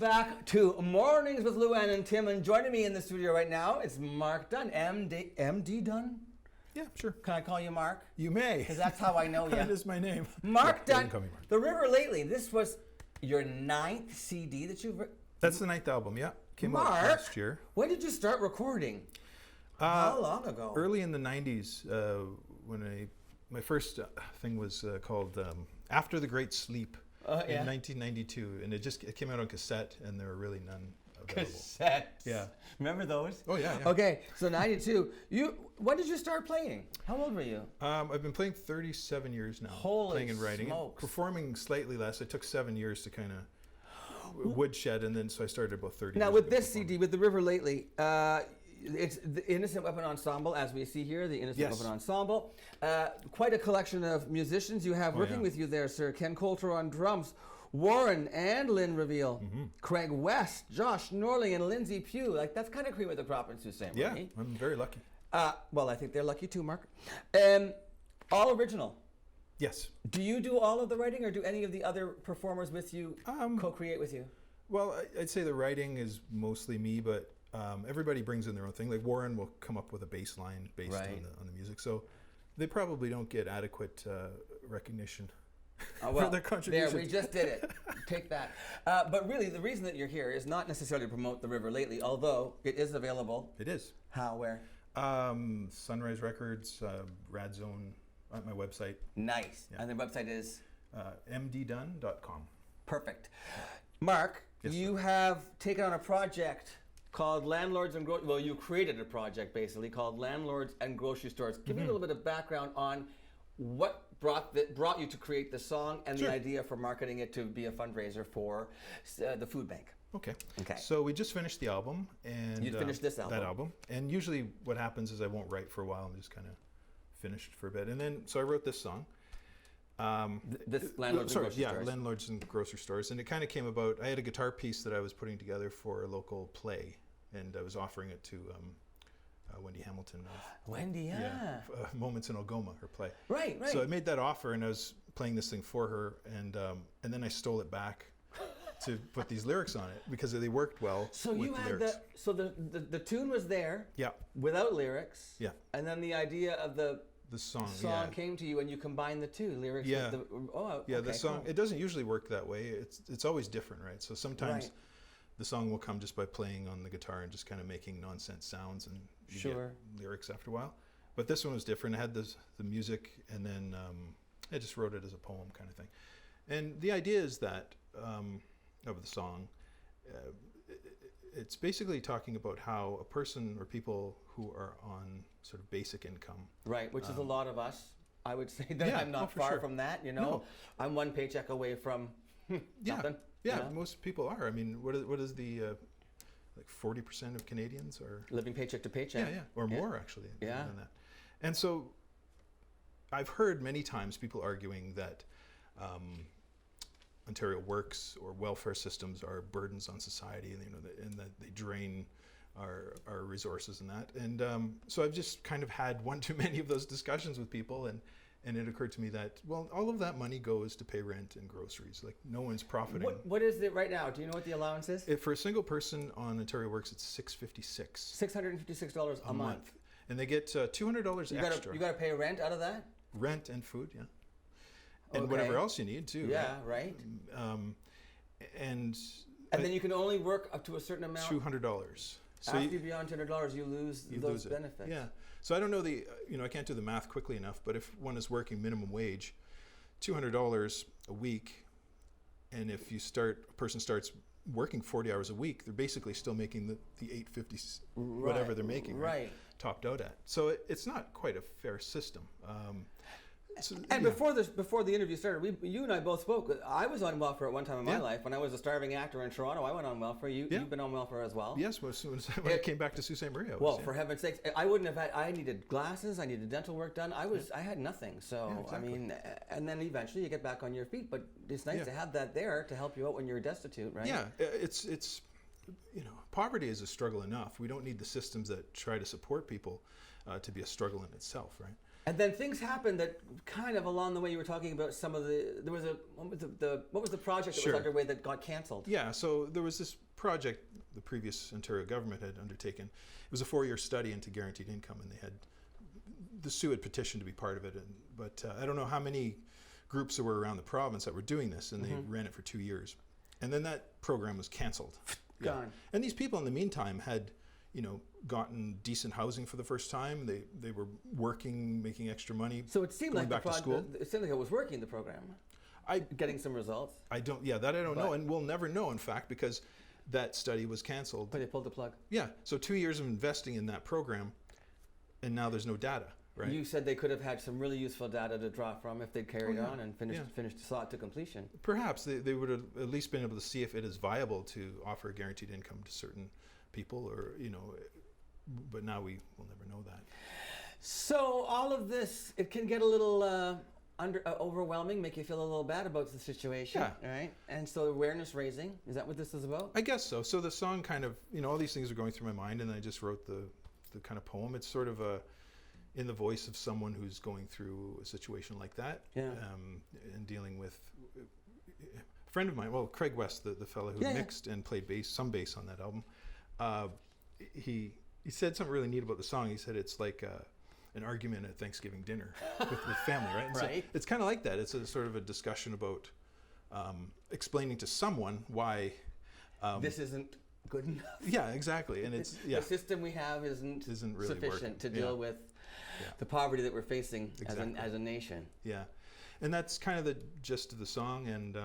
back to Mornings with Luann and Tim, and joining me in the studio right now is Mark Dunn, MD Dunn? Yeah, sure. Can I call you Mark? You may. Because that's how I know you. That is my name. Mark Yeah, Dunn, you can call me Mark. The River Lately. This was your 9th CD that you've... That's the 9th album, yeah. Came out Mark, last year. when did you start recording? How long ago? Early in the 90s, when my first thing was called After the Great Sleep in 1992. And it came out on cassette, and there were really none available. Cassettes. Yeah. Remember those? Oh, yeah. Okay, so 92. When did you start playing? How old were you? I've been playing 37 years now. Holy playing and writing. smokes. Performing slightly less. It took 7 years to kind of woodshed, and then so I started about 30 Now years with ago this performing. CD, with the River Lately, it's the Innocent Weapon Ensemble, as we see here, the Innocent Yes. Weapon Ensemble. Quite a collection of musicians you have working yeah. with you there, sir. Ken Coulter on drums, Warren and Lynn Reveal, Craig West, Josh Norling, and Lindsay Pugh. Like, that's kind of cream of the crop in Sault Ste. Yeah, Marie. I'm very lucky. Well, I think they're lucky too, Mark. All original. Yes. Do you do all of the writing, or do any of the other performers with you co-create with you? Well, I'd say the writing is mostly me, but everybody brings in their own thing. Like Warren will come up with a bass line based on the music, so they probably don't get adequate recognition for their contributions. There, we just did it. Take that. But really, the reason that you're here is not necessarily to promote The River Lately, although it is available. It is. How, where? Sunrise Records, Rad Zone, at my website. Nice. Yeah. And the website is? mddunn.com. Perfect. Mark, Yes, you have taken on a project called Landlords and Grocery. Well, you created a project basically called Landlords and Grocery Stores. Give me a little bit of background on what brought you to create the song and the idea for marketing it to be a fundraiser for the food bank. Okay. Okay. So we just finished the album, and You finished this album. That album, and usually what happens is I won't write for a while. I'm just kind of finished for a bit, and then so I wrote this song. This Landlords and Grocery Stores. Landlords and Grocery Stores, and it kind of came about. I had a guitar piece that I was putting together for a local play, and I was offering it to Wendy Hamilton. Wendy, Moments in Algoma, her play. Right. So I made that offer, and I was playing this thing for her, and then I stole it back to put these lyrics on it because they worked well. So with you the had lyrics. the tune was there. Yeah. Without lyrics. Yeah. And then the idea of the song came to you, and you combined the two lyrics. Yeah. With The song. Cool. It doesn't usually work that way. It's always different, right? So sometimes the song will come just by playing on the guitar and just kind of making nonsense sounds, and you get lyrics after a while. But this one was different. I had the music, and then I just wrote it as a poem kind of thing. And the idea is that of the song, it's basically talking about how a person or people who are on sort of basic income. Right, which is a lot of us. I would say that I'm not for far sure. from that, you know. No. I'm one paycheck away from nothing. Yeah, you know? most people are. I mean, what is the like 40% of Canadians are Living paycheck to paycheck. Yeah, or more actually. Yeah. Than that. And so I've heard many times people arguing that Ontario works or welfare systems are burdens on society, and that they drain our resources and that. And so I've just kind of had one too many of those discussions with people, and it occurred to me that, well, all of that money goes to pay rent and groceries. Like, no one's profiting. What is it right now? Do you know what the allowance is? For a single person on Ontario Works, it's $656. $656 a month. And they get $200 extra. You got to pay rent out of that? Rent and food, yeah. And whatever else you need too. Yeah, right. And then you can only work up to a certain amount. $200. So after you're beyond $200, you lose those benefits. Yeah. So I don't know I can't do the math quickly enough, but if one is working minimum wage, $200 a week, and if a person starts working 40 hours a week, they're basically still making the $850 whatever they're making, right? Topped out at. So it's not quite a fair system. Before the interview started, you and I both spoke. I was on welfare at one time in my life. When I was a starving actor in Toronto, I went on welfare. You've been on welfare as well. Yes, when I came back to Sault Ste. Marie. For heaven's sakes, I wouldn't have had. I needed glasses. I needed dental work done. I had nothing. So exactly. I mean, and then eventually you get back on your feet. But it's nice to have that there to help you out when you're destitute, right? Yeah, it's poverty is a struggle enough. We don't need the systems that try to support people to be a struggle in itself, right? And then things happened that kind of along the way you were talking about some of there was what was the project that Sure. was underway that got canceled? Yeah, so there was this project the previous Ontario government had undertaken. It was a 4-year study into guaranteed income, and they had the Sioux had petitioned to be part of it. But I don't know how many groups there were around the province that were doing this, and they ran it for 2 years. And then that program was canceled. Gone. And these people in the meantime had, gotten decent housing for the first time. They were working, making extra money. So it seemed going like back to school. It seemed like it was working, the program. Getting some results. I don't know, and we'll never know, in fact, because that study was canceled. But they pulled the plug. Yeah, so 2 years of investing in that program, and now there's no data, right? You said they could have had some really useful data to draw from if they'd carried on and saw it to completion. Perhaps they would have at least been able to see if it is viable to offer guaranteed income to certain people, or but now we will never know that. So all of this, it can get a little overwhelming, make you feel a little bad about the situation, right? And so awareness raising, is that what this is about? I guess so. So the song kind of, all these things are going through my mind, and I just wrote the kind of poem. It's sort of in the voice of someone who's going through a situation like that, and dealing with a friend of mine, Craig West, the fellow who mixed and played some bass on that album. He said something really neat about the song. He said it's like an argument at Thanksgiving dinner with family, right? And right. So it's kind of like that. It's a sort of a discussion about explaining to someone why this isn't good enough. Yeah, exactly. And it's the system we have isn't really sufficient to deal with the poverty that we're facing as a nation. Yeah, and that's kind of the gist of the song. And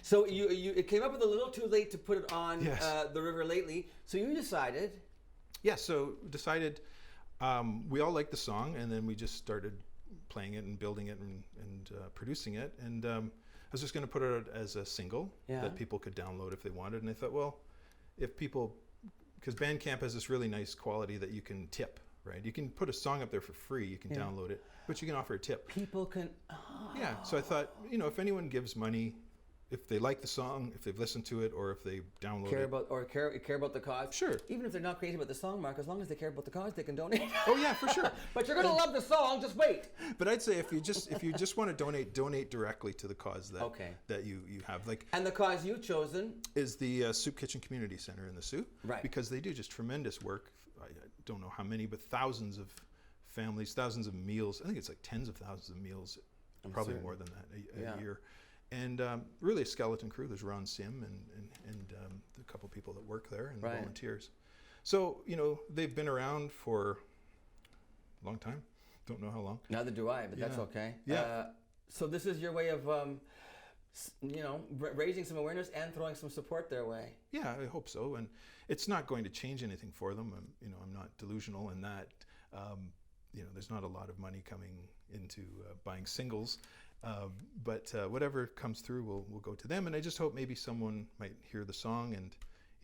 so it came up with a little too late to put it on The River Lately. So you decided. Yeah, so decided we all liked the song, and then we just started playing it and building it and producing it. And I was just going to put it out as a single that people could download if they wanted. And I thought, well, if people, because Bandcamp has this really nice quality that you can tip, right? You can put a song up there for free, you can download it, but you can offer a tip. People can. Yeah, so I thought, if anyone gives money, if they like the song, if they've listened to it, or if they download care it. about the cause. Sure. Even if they're not crazy about the song, Mark, as long as they care about the cause, they can donate. Oh yeah, for sure. But you're gonna love the song. Just wait. But I'd say if you just want to donate directly to the cause that you have. And the cause you've chosen is the Soup Kitchen Community Center in the Sioux. Right. Because they do just tremendous work. I don't know how many, but thousands of families, thousands of meals. I think it's like tens of thousands of meals, probably more than that a year. And really a skeleton crew. There's Ron Sim and a couple people that work there and volunteers. So, they've been around for a long time. Don't know how long. Neither do I, but that's okay. Yeah. So this is your way of, raising some awareness and throwing some support their way. Yeah, I hope so. And it's not going to change anything for them. I'm not delusional in that. There's not a lot of money coming into buying singles. But whatever comes through will go to them, and I just hope maybe someone might hear the song and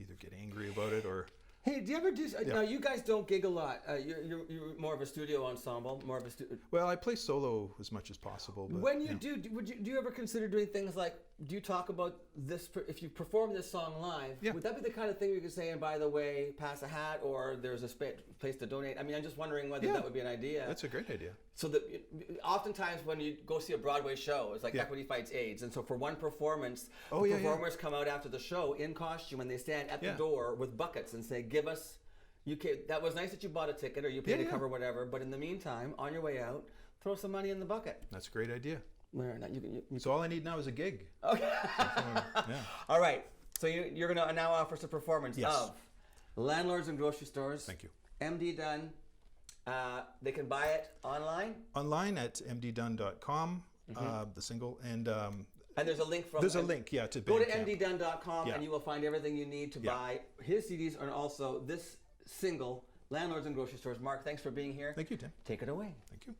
either get angry about it or. Hey, do you ever do? Now you guys don't gig a lot. You're more of a studio ensemble, more of a studio. Well, I play solo as much as possible. But, when you do you ever consider doing things like? Do you talk about this if you perform this song live? Yeah. Would that be the kind of thing you could say? And by the way, pass a hat, or there's a place to donate. I mean, I'm just wondering whether that would be an idea. That's a great idea. So that oftentimes when you go see a Broadway show, it's like Equity Fights AIDS, and so for one performance, performers come out after the show in costume and they stand at the door with buckets and say, "Give us, that was nice that you bought a ticket or you paid to cover whatever, but in the meantime, on your way out, throw some money in the bucket." That's a great idea. You So all I need now is a gig. Okay. All right. So you're going to now offer some performance of Landlords and Grocery Stores. Thank you. MD Dunn. They can buy it online? Online at mddunn.com, the single. And there's a link from... There's a link, to Bandcamp. Go to mddunn.com and you will find everything you need to buy his CDs and also this single, Landlords and Grocery Stores. Mark, thanks for being here. Thank you, Tim. Take it away. Thank you.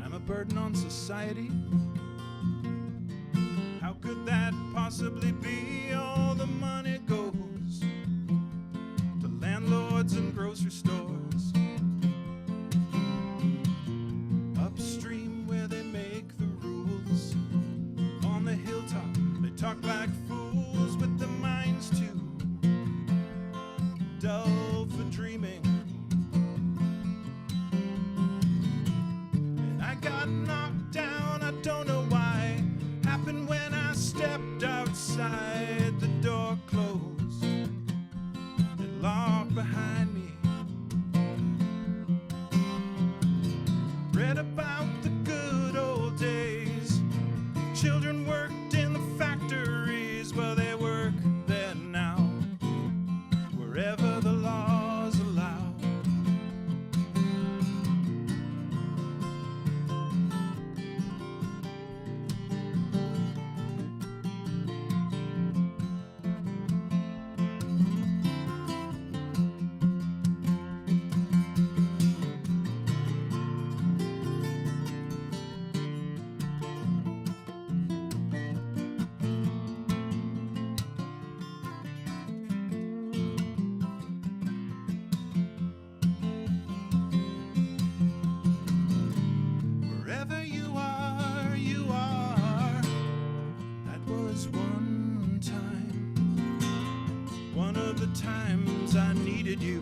I'm a burden on society. How could that possibly be? All the money goes needed you.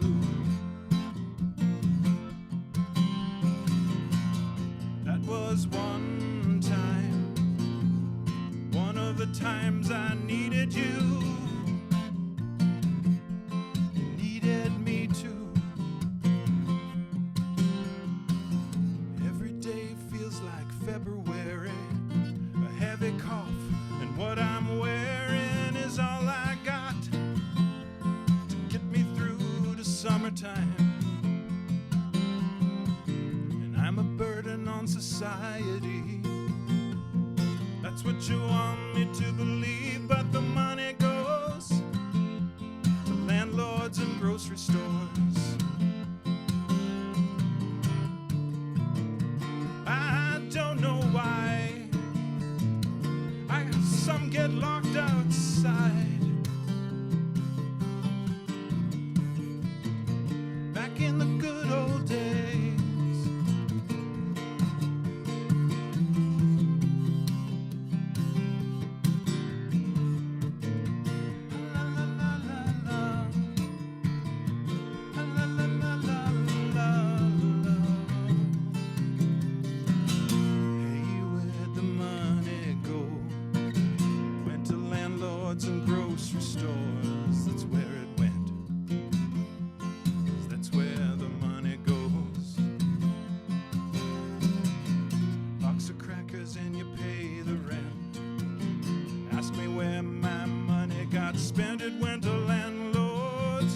That was one time, one of the times I needed you. You needed me too. Every day feels like February, a heavy cough, and what I'm wearing is all I got to get me through to summertime. And I'm a burden on society. That's what you want me to believe, but the money goes to landlords and grocery stores. I don't know why some get locked outside. Back in the good old days. La la la la la. La la la la la la. Hey, where'd the money go? Went to landlords and grocery stores. That's where it went. 'Cause that's where the money goes. Box of crackers and you pay the rent. Ask me where my money got spent. It went to landlords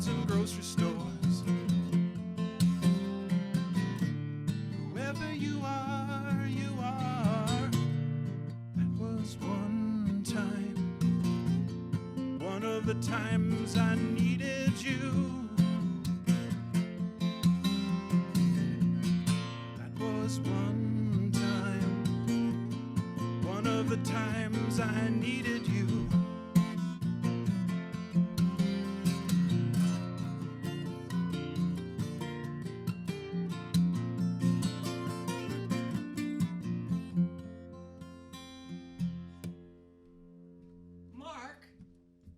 and grocery stores. Whoever you are, you are. That was one time, one of the times I needed you. That was one time, one of the times I needed you. Mark,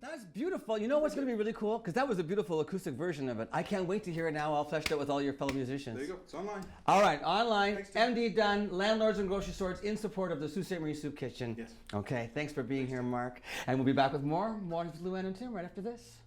that's beautiful. You know what's going to be really cool? Because that was a beautiful acoustic version of it. I can't wait to hear it now all fleshed out with all your fellow musicians. There you go. It's online. All right, online, Thanks, Tim. MD Dunn, Landlords and Grocery Stores in support of the Sault Ste. Marie Soup Kitchen. Yes. Okay, thanks for being here, Mark. And we'll be back with more with Luann and Tim right after this.